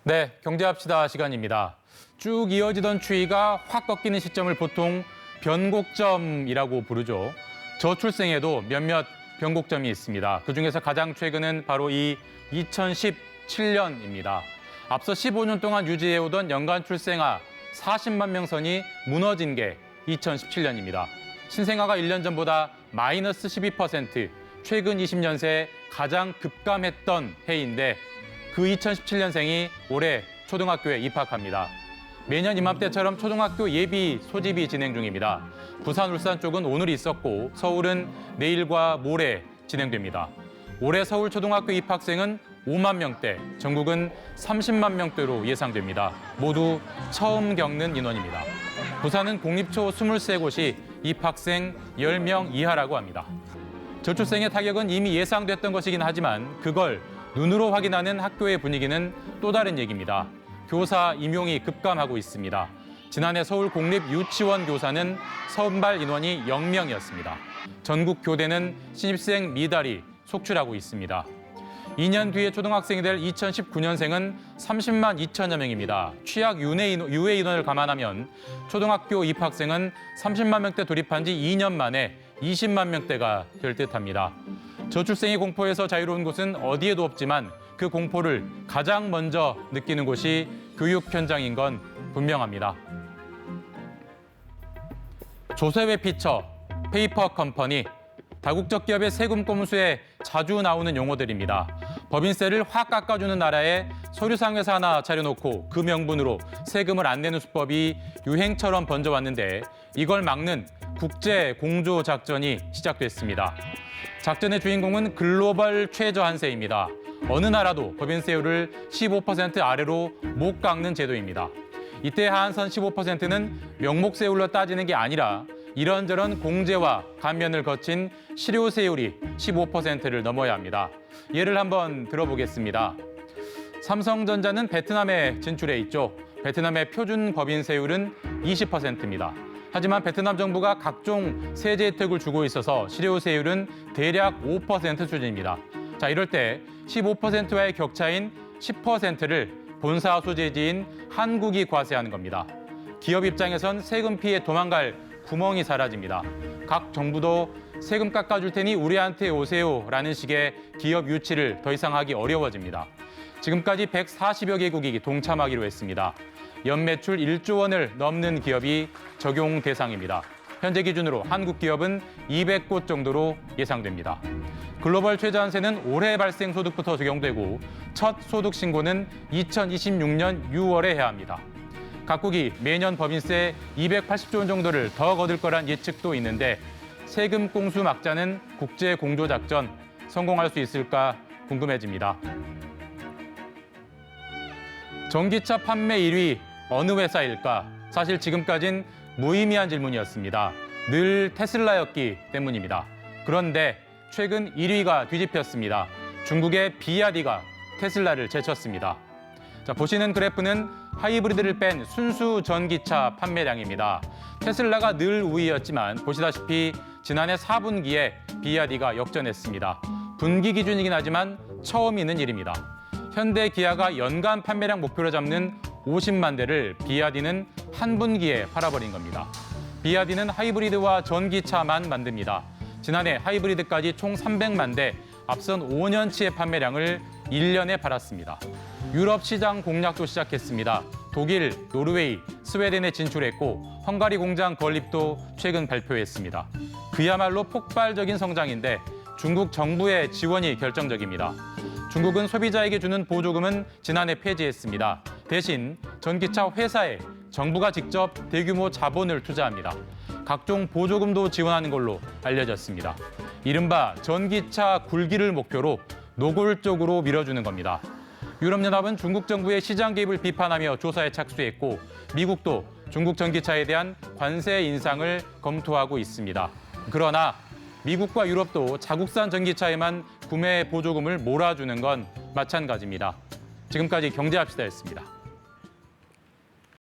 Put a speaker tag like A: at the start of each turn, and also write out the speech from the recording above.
A: 네, 경제합시다 시간입니다. 쭉 이어지던 추이가 확 꺾이는 시점을 보통 변곡점이라고 부르죠. 저출생에도 몇몇 변곡점이 있습니다. 그중에서 가장 최근은 바로 이 2017년입니다. 앞서 15년 동안 유지해오던 연간 출생아 40만 명 선이 무너진 게 2017년입니다. 신생아가 1년 전보다 마이너스 12%, 최근 20년 새 가장 급감했던 해인데 그 2017년생이 올해 초등학교에 입학합니다. 매년 이맘때처럼 초등학교 예비 소집이 진행 중입니다. 부산, 울산 쪽은 오늘 있었고 서울은 내일과 모레 진행됩니다. 올해 서울 초등학교 입학생은 5만 명대, 전국은 30만 명대로 예상됩니다. 모두 처음 겪는 인원입니다. 부산은 공립초 23곳이 입학생 10명 이하라고 합니다. 저출생의 타격은 이미 예상됐던 것이긴 하지만 그걸 눈으로 확인하는 학교의 분위기는 또 다른 얘기입니다. 교사 임용이 급감하고 있습니다. 지난해 서울 공립 유치원 교사는 선발 인원이 0명이었습니다. 전국 교대는 신입생 미달이 속출하고 있습니다. 2년 뒤에 초등학생이 될 2019년생은 30만 2천여 명입니다. 취약 유예 인원을 감안하면 초등학교 입학생은 30만 명대 돌입한 지 2년 만에 20만 명대가 될 듯합니다. 저출생의 공포에서 자유로운 곳은 어디에도 없지만 그 공포를 가장 먼저 느끼는 곳이 교육 현장인 건 분명합니다. 조세회 피처, 페이퍼 컴퍼니, 다국적 기업의 세금 꼼수에 자주 나오는 용어들입니다. 법인세를 확 깎아주는 나라에 서류상 회사 하나 차려놓고 그 명분으로 세금을 안 내는 수법이 유행처럼 번져왔는데 이걸 막는 국제 공조 작전이 시작됐습니다. 작전의 주인공은 글로벌 최저한세입니다. 어느 나라도 법인세율을 15% 아래로 못 깎는 제도입니다. 이때 하한선 15%는 명목세율로 따지는 게 아니라 이런저런 공제와 감면을 거친 실효세율이 15%를 넘어야 합니다. 예를 한번 들어보겠습니다. 삼성전자는 베트남에 진출해 있죠. 베트남의 표준 법인세율은 20%입니다. 하지만 베트남 정부가 각종 세제 혜택을 주고 있어서 실효세율은 대략 5% 수준입니다. 자, 이럴 때 15%와의 격차인 10%를 본사 소재지인 한국이 과세하는 겁니다. 기업 입장에선 세금 피해 도망갈 구멍이 사라집니다. 각 정부도 세금 깎아줄 테니 우리한테 오세요라는 식의 기업 유치를 더 이상 하기 어려워집니다. 지금까지 140여 개국이 동참하기로 했습니다. 연매출 1조 원을 넘는 기업이 적용 대상입니다. 현재 기준으로 한국 기업은 200곳 정도로 예상됩니다. 글로벌 최저한세는 올해 발생 소득부터 적용되고 첫 소득 신고는 2026년 6월에 해야 합니다. 각국이 매년 법인세 280조 원 정도를 더 거둘 거란 예측도 있는데 세금 꽁수 막자는 국제 공조 작전 성공할 수 있을까 궁금해집니다. 전기차 판매 1위 어느 회사일까? 사실 지금까진 무의미한 질문이었습니다. 늘 테슬라였기 때문입니다. 그런데 최근 1위가 뒤집혔습니다. 중국의 비야디가 테슬라를 제쳤습니다. 자, 보시는 그래프는 하이브리드를 뺀 순수 전기차 판매량입니다. 테슬라가 늘 우위였지만 보시다시피 지난해 4분기에 비야디가 역전했습니다. 분기 기준이긴 하지만 처음 있는 일입니다. 현대 기아가 연간 판매량 목표로 잡는 50만 대를 비야디는 한 분기에 팔아버린 겁니다. 비야디는 하이브리드와 전기차만 만듭니다. 지난해 하이브리드까지 총 300만 대, 앞선 5년치의 판매량을 1년에 팔았습니다. 유럽 시장 공략도 시작했습니다. 독일, 노르웨이, 스웨덴에 진출했고 헝가리 공장 건립도 최근 발표했습니다. 그야말로 폭발적인 성장인데 중국 정부의 지원이 결정적입니다. 중국은 소비자에게 주는 보조금은 지난해 폐지했습니다. 대신 전기차 회사에 정부가 직접 대규모 자본을 투자합니다. 각종 보조금도 지원하는 걸로 알려졌습니다. 이른바 전기차 굴기를 목표로 노골적으로 밀어주는 겁니다. 유럽연합은 중국 정부의 시장 개입을 비판하며 조사에 착수했고 미국도 중국 전기차에 대한 관세 인상을 검토하고 있습니다. 그러나 미국과 유럽도 자국산 전기차에만 구매 보조금을 몰아주는 건 마찬가지입니다. 지금까지 경제합시다였습니다.